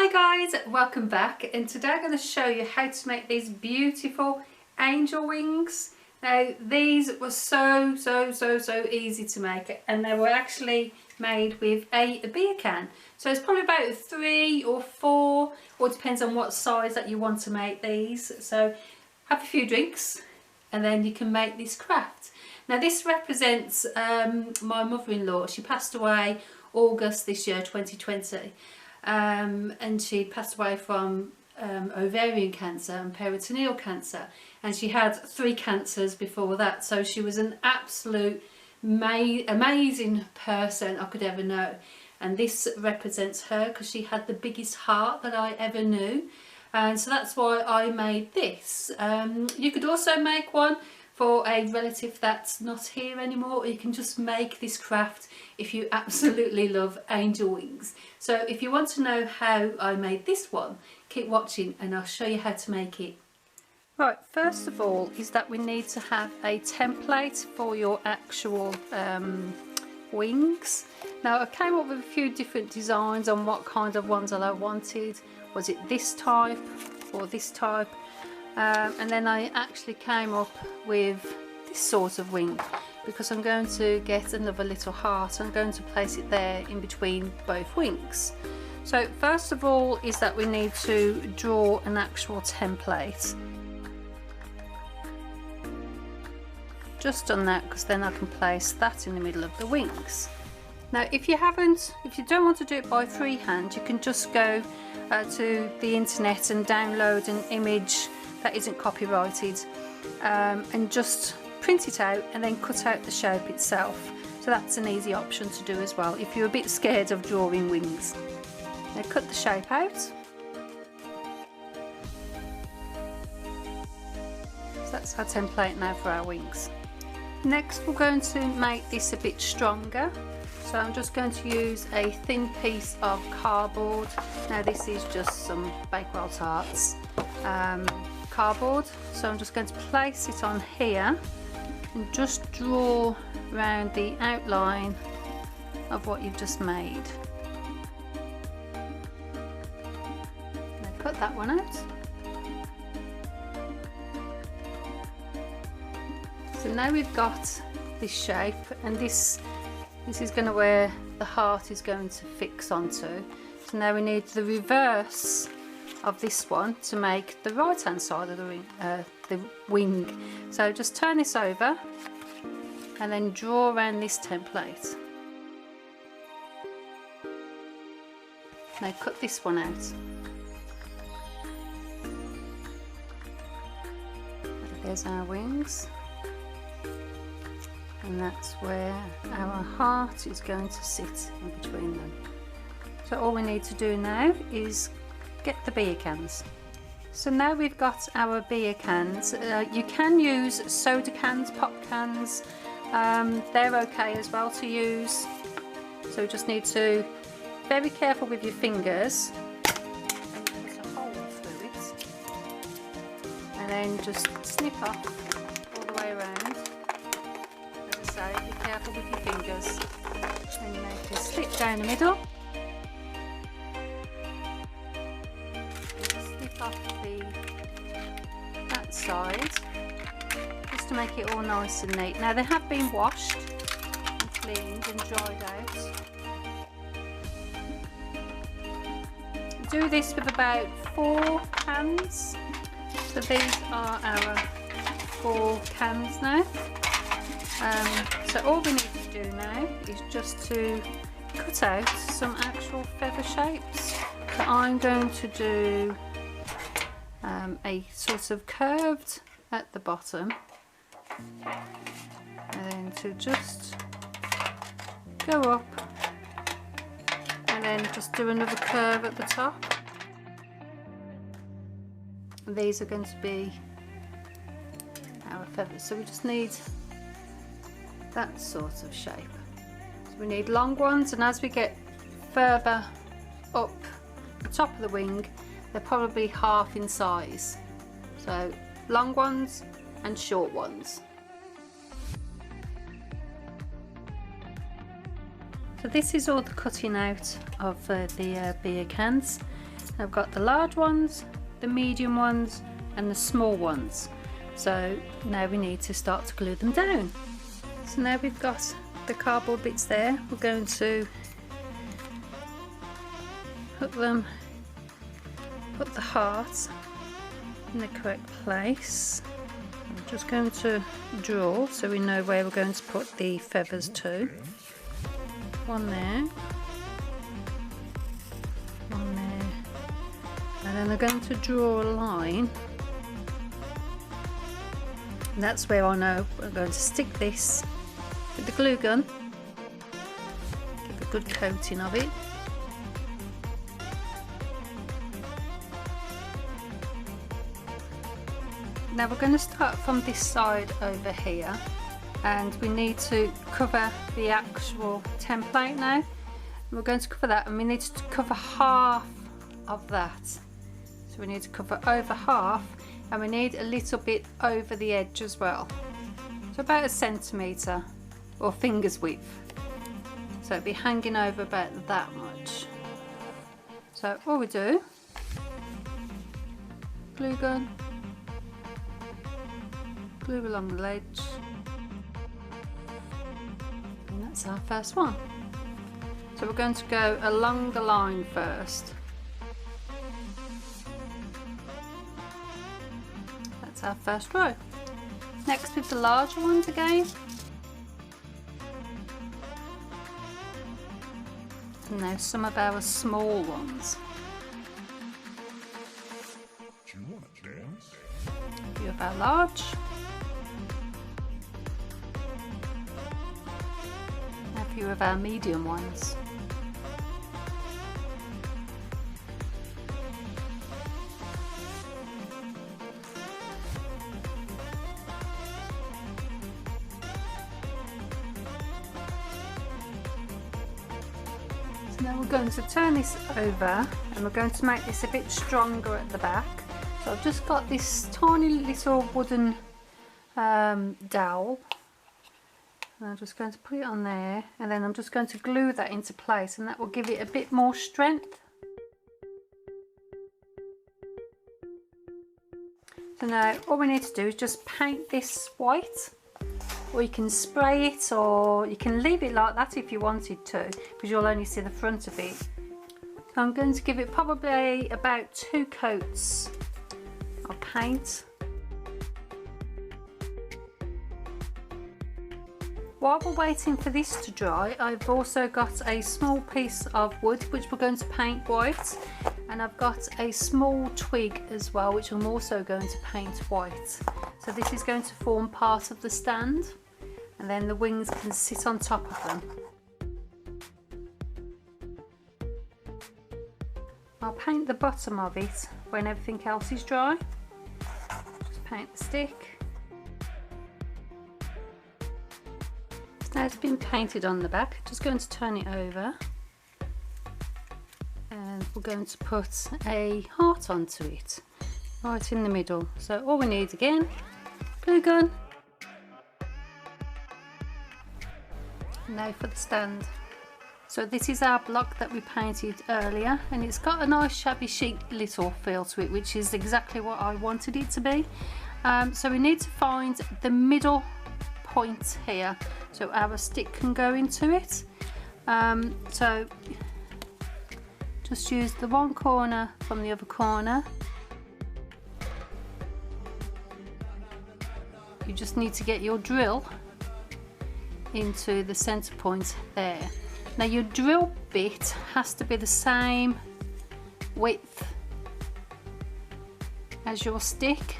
Hi guys, welcome back, and today I'm going to show you how to make these beautiful angel wings. Now these were so easy to make, and they were actually made with a beer can. So it's probably about 3 or 4, or it depends on what size that you want to make these. So have a few drinks and then you can make this craft. Now this represents my mother-in-law. She passed away August this year, 2020. And she passed away from ovarian cancer and peritoneal cancer, and she had 3 cancers before that, so she was an absolute amazing person I could ever know. And this represents her because she had the biggest heart that I ever knew, and so that's why I made this. You could also make one for a relative that's not here anymore, or you can just make this craft if you absolutely love angel wings. So if you want to know how I made this one, keep watching and I'll show you how to make it. Right, first of all is that we need to have a template for your actual wings. Now I came up with a few different designs on what kind of ones that I wanted. Was it this type or this type? And then I actually came up with this sort of wing, because I'm going to get another little heart. I'm going to place it there in between both wings. So first of all is that we need to draw an actual template. Just on that, because then I can place that in the middle of the wings. Now if you don't want to do it by freehand, you can just go to the internet and download an image that isn't copyrighted, and just print it out and then cut out the shape itself. So that's an easy option to do as well if you're a bit scared of drawing wings. Now cut the shape out. So that's our template now for our wings. Next we're going to make this a bit stronger. So I'm just going to use a thin piece of cardboard. Now this is just some Bakewell tarts cardboard. So I'm just going to place it on here and just draw around the outline of what you've just made. Now cut that one out. So now we've got this shape, and this is going to where the heart is going to fix onto. So now we need the reverse of this one to make the right hand side of the wing. So just turn this over and then draw around this template. Now cut this one out. There's our wings, and that's where our heart is going to sit in between them. So all we need to do now is get the beer cans. So now we've got our beer cans. You can use soda cans, pop cans, they're okay as well to use. So you just need to be very careful with your fingers and put a hole through it, and then just snip off all the way around. As I say, be careful with your fingers, and you make a slit down the middle. Off that side, just to make it all nice and neat. Now they have been washed and cleaned and dried out. Do this with about 4 cans. So these are our 4 cans now. So all we need to do now is just to cut out some actual feather shapes. So I'm going to do a sort of curved at the bottom, and then to just go up and then just do another curve at the top. These are going to be our feathers, so we just need that sort of shape. So we need long ones, and as we get further up the top of the wing, they're probably half in size. So long ones and short ones. So this is all the cutting out of the beer cans. I've got the large ones, the medium ones and the small ones. So now we need to start to glue them down. So now we've got the cardboard bits there, we're going to put the heart in the correct place. I'm just going to draw so we know where we're going to put the feathers to. One there, one there, and then I'm going to draw a line, and that's where I know I'm going to stick this with the glue gun, give a good coating of it. Now we're going to start from this side over here, and we need to cover the actual template now. We're going to cover that, and we need to cover half of that. So we need to cover over half, and we need a little bit over the edge as well. So about 1 centimetre or finger's width. So it'll be hanging over about that much. So all we do, glue gun, glue along the ledge, and that's our first one. So we're going to go along the line first. That's our first row. Next with the larger ones again. And now some of our small ones. Do you want to dance? A few of our large. A few of our medium ones. So now we're going to turn this over, and we're going to make this a bit stronger at the back. So I've just got this tiny little wooden dowel. And I'm just going to put it on there, and then I'm just going to glue that into place, and that will give it a bit more strength. So now all we need to do is just paint this white, or you can spray it, or you can leave it like that if you wanted to, because you'll only see the front of it. So I'm going to give it probably about 2 coats of paint. While we're waiting for this to dry, I've also got a small piece of wood which we're going to paint white, and I've got a small twig as well which I'm also going to paint white. So this is going to form part of the stand, and then the wings can sit on top of them. I'll paint the bottom of it when everything else is dry. Just paint the stick. Now it's been painted on the back, just going to turn it over, and we're going to put a heart onto it, right in the middle. So all we need again, glue gun. Now for the stand. So this is our block that we painted earlier, and it's got a nice shabby chic little feel to it, which is exactly what I wanted it to be. So we need to find the middle point here so our stick can go into it. So just use the one corner from the other corner. You just need to get your drill into the center point there. Now your drill bit has to be the same width as your stick,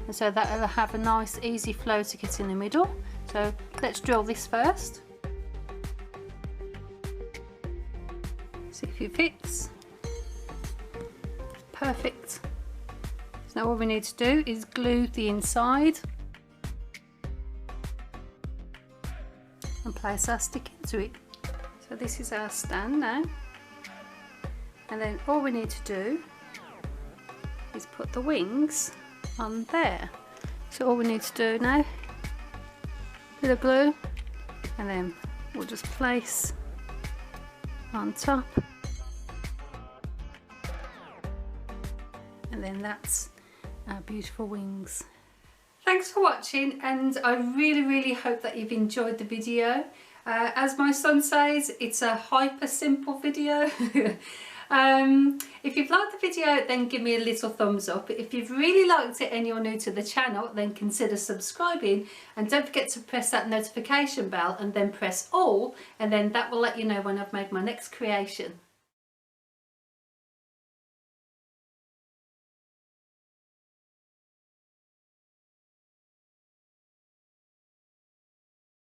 and so that will have a nice easy flow to get in the middle. So let's drill this first. See if it fits. Perfect. So now all we need to do is glue the inside and place our stick into it. So this is our stand now, and then all we need to do is put the wings on there. So all we need to do now, bit of glue, and then we'll just place on top. and then that's our beautiful wings. Thanks for watching, and I really hope that you've enjoyed the video. As my son says, it's a hyper simple video. If you've liked the video, then give me a little thumbs up. If you've really liked it and you're new to the channel, then consider subscribing, and don't forget to press that notification bell and then press all, and then that will let you know when I've made my next creation.